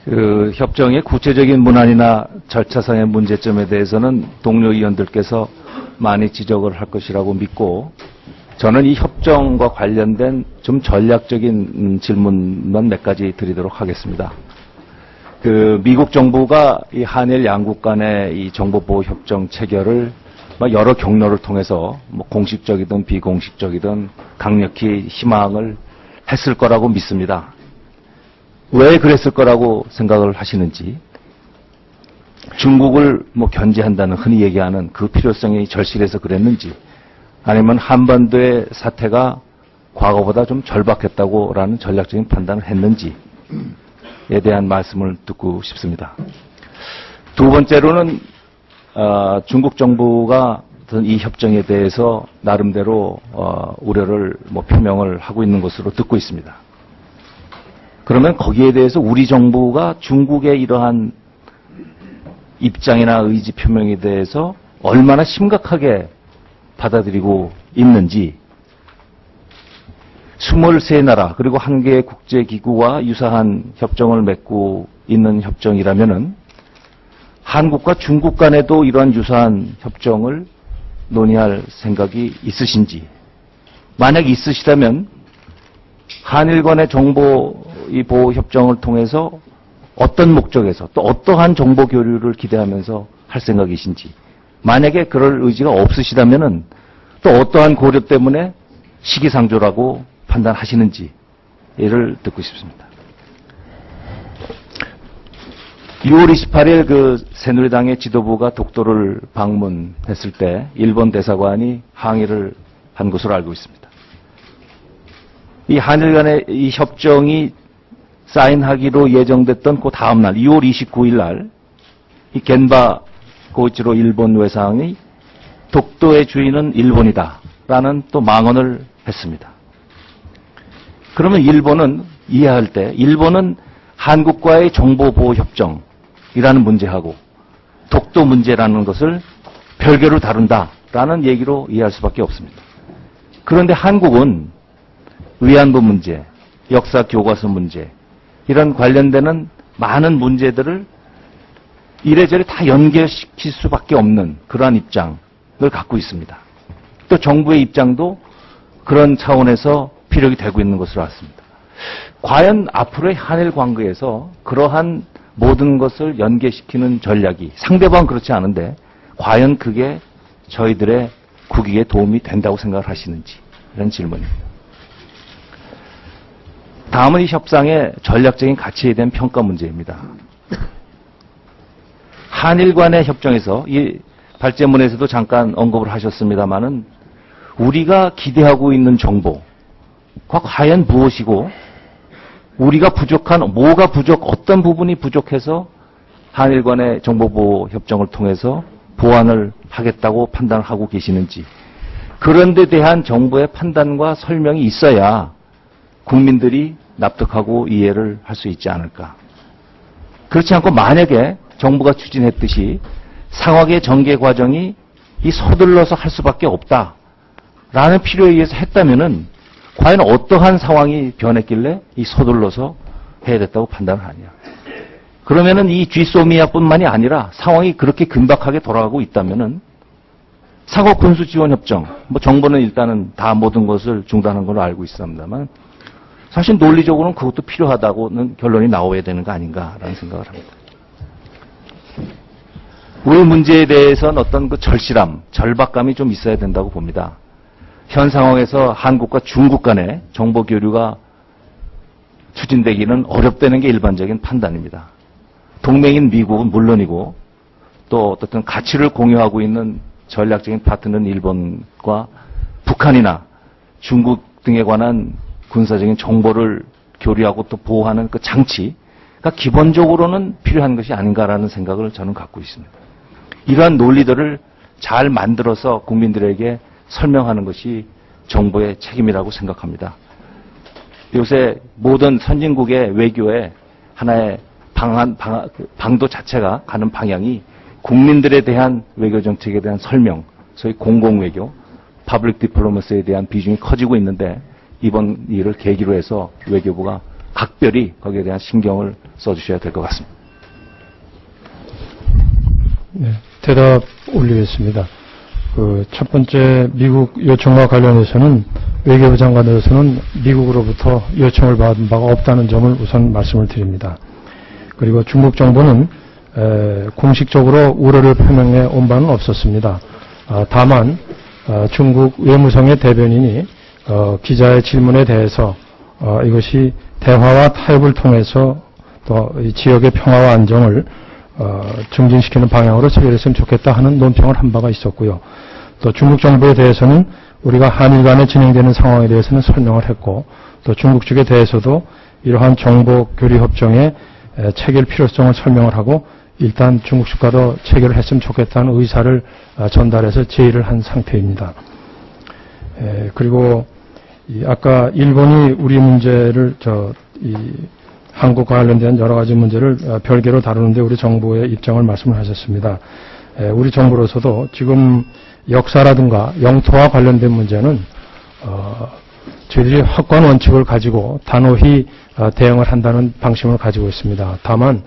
그 협정의 구체적인 문안이나 절차상의 문제점에 대해서는 동료 의원들께서 많이 지적을 할 것이라고 믿고, 저는 이 협정과 관련된 좀 전략적인 질문만 몇 가지 드리도록 하겠습니다. 그 미국 정부가 이 한일 양국 간의 이 정보보호 협정 체결을 여러 경로를 통해서 뭐 공식적이든 비공식적이든 강력히 희망을 했을 거라고 믿습니다. 왜 그랬을 거라고 생각을 하시는지, 중국을 뭐 견제한다는 흔히 얘기하는 그 필요성이 절실해서 그랬는지, 아니면 한반도의 사태가 과거보다 좀 절박했다고라는 전략적인 판단을 했는지에 대한 말씀을 듣고 싶습니다. 두 번째로는 중국 정부가 이 협정에 대해서 나름대로 우려를 뭐 표명을 하고 있는 것으로 듣고 있습니다. 그러면 거기에 대해서 우리 정부가 중국의 이러한 입장이나 의지 표명에 대해서 얼마나 심각하게 받아들이고 있는지, 23나라 그리고 한 개의 국제기구와 유사한 협정을 맺고 있는 협정이라면은 한국과 중국 간에도 이러한 유사한 협정을 논의할 생각이 있으신지, 만약 있으시다면 한일 간의 정보 이 보호 협정을 통해서 어떤 목적에서 또 어떠한 정보 교류를 기대하면서 할 생각이신지, 만약에 그럴 의지가 없으시다면은 또 어떠한 고려 때문에 시기상조라고 판단하시는지 이를 듣고 싶습니다. 6월 28일 그 새누리당의 지도부가 독도를 방문했을 때 일본 대사관이 항의를 한 것으로 알고 있습니다. 이 한일 간의 이 협정이 사인하기로 예정됐던 그 다음 날 2월 29일 날 이 겐바 고이치로 일본 외상이 독도의 주인은 일본이다라는 또 망언을 했습니다. 그러면 일본은 이해할 때, 일본은 한국과의 정보보호협정이라는 문제하고 독도 문제라는 것을 별개로 다룬다라는 얘기로 이해할 수밖에 없습니다. 그런데 한국은 위안부 문제, 역사 교과서 문제, 이런 관련되는 많은 문제들을 이래저래 다 연결시킬 수밖에 없는 그러한 입장을 갖고 있습니다. 또 정부의 입장도 그런 차원에서 피력이 되고 있는 것으로 알았습니다. 과연 앞으로의 한일 관계에서 그러한 모든 것을 연계시키는 전략이, 상대방은 그렇지 않은데 과연 그게 저희들의 국익에 도움이 된다고 생각을 하시는지, 이런 질문입니다. 다음은 이 협상의 전략적인 가치에 대한 평가 문제입니다. 한일 간의 협정에서 이 발제문에서도 잠깐 언급을 하셨습니다마는 우리가 기대하고 있는 정보가 과연 무엇이고, 우리가 부족한 뭐가 어떤 부분이 부족해서 한일 간의 정보보호 협정을 통해서 보완을 하겠다고 판단을 하고 계시는지, 그런 데 대한 정부의 판단과 설명이 있어야 국민들이 납득하고 이해를 할 수 있지 않을까. 그렇지 않고 만약에 정부가 추진했듯이 상황의 전개 과정이 이 서둘러서 할 수밖에 없다라는 필요에 의해서 했다면은 과연 어떠한 상황이 변했길래 이 서둘러서 해야 됐다고 판단을 하냐. 그러면은 이 GSOMIA뿐만이 아니라 상황이 그렇게 긴박하게 돌아가고 있다면은 상호 군수 지원 협정, 뭐 정부는 일단은 다 모든 것을 중단한 걸로 알고 있습니다만 사실 논리적으로는 그것도 필요하다고는 결론이 나와야 되는 거 아닌가라는 생각을 합니다. 우리 문제에 대해서는 어떤 그 절실함, 절박감이 좀 있어야 된다고 봅니다. 현 상황에서 한국과 중국 간의 정보 교류가 추진되기는 어렵다는 게 일반적인 판단입니다. 동맹인 미국은 물론이고 또 어떤 가치를 공유하고 있는 전략적인 파트너는 일본과 북한이나 중국 등에 관한 군사적인 정보를 교류하고 또 보호하는 그 장치가 기본적으로는 필요한 것이 아닌가라는 생각을 저는 갖고 있습니다. 이러한 논리들을 잘 만들어서 국민들에게 설명하는 것이 정부의 책임이라고 생각합니다. 요새 모든 선진국의 외교의 하나의 방도 자체가 가는 방향이 국민들에 대한 외교 정책에 대한 설명, 소위 공공외교, 퍼블릭 디플로머시에 대한 비중이 커지고 있는데 이번 일을 계기로 해서 외교부가 각별히 거기에 대한 신경을 써주셔야 될 것 같습니다. 네, 대답 올리겠습니다. 첫 번째 미국 요청과 관련해서는 외교부 장관으로서는 미국으로부터 요청을 받은 바가 없다는 점을 우선 말씀을 드립니다. 그리고 중국 정부는 공식적으로 우려를 표명해 온 바는 없었습니다. 다만 중국 외무성의 대변인이 기자의 질문에 대해서 이것이 대화와 타협을 통해서 또 이 지역의 평화와 안정을 증진시키는 방향으로 처리했으면 좋겠다 하는 논평을 한 바가 있었고요. 또 중국 정부에 대해서는 우리가 한일 간에 진행되는 상황에 대해서는 설명을 했고, 또 중국 측에 대해서도 이러한 정보 교류 협정의 체결 필요성을 설명을 하고 일단 중국 측과도 체결을 했으면 좋겠다는 의사를 전달해서 제의를 한 상태입니다. 그리고 아까 일본이 우리 문제를 한국과 관련된 여러 가지 문제를 별개로 다루는데 우리 정부의 입장을 말씀을 하셨습니다. 우리 정부로서도 지금 역사라든가 영토와 관련된 문제는 저희들이 확고한 원칙을 가지고 단호히 대응을 한다는 방침을 가지고 있습니다. 다만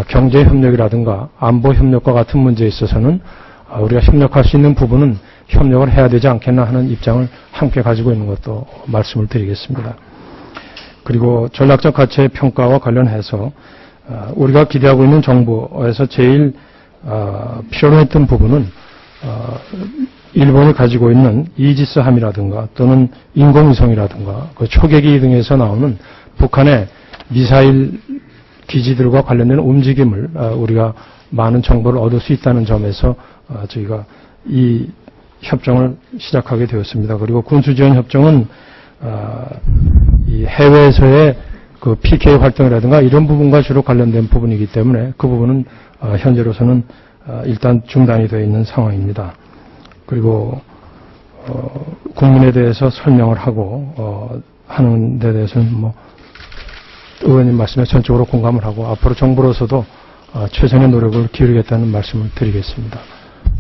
경제협력이라든가 안보협력과 같은 문제에 있어서는 우리가 협력할 수 있는 부분은 협력을 해야 되지 않겠나 하는 입장을 함께 가지고 있는 것도 말씀을 드리겠습니다. 그리고 전략적 가치의 평가와 관련해서 우리가 기대하고 있는 정부에서 제일 필요로 했던 부분은 일본이 가지고 있는 이지스함이라든가 또는 인공위성이라든가 그 초계기 등에서 나오는 북한의 미사일 기지들과 관련된 움직임을 우리가 많은 정보를 얻을 수 있다는 점에서 저희가 이 협정을 시작하게 되었습니다. 그리고 군수지원 협정은 이 해외에서의 그 PK 활동이라든가 이런 부분과 주로 관련된 부분이기 때문에 그 부분은 현재로서는 일단 중단이 되어 있는 상황입니다. 그리고 국민에 대해서 설명을 하고 하는 데 대해서는 뭐 의원님 말씀에 전적으로 공감을 하고 앞으로 정부로서도 최선의 노력을 기울이겠다는 말씀을 드리겠습니다.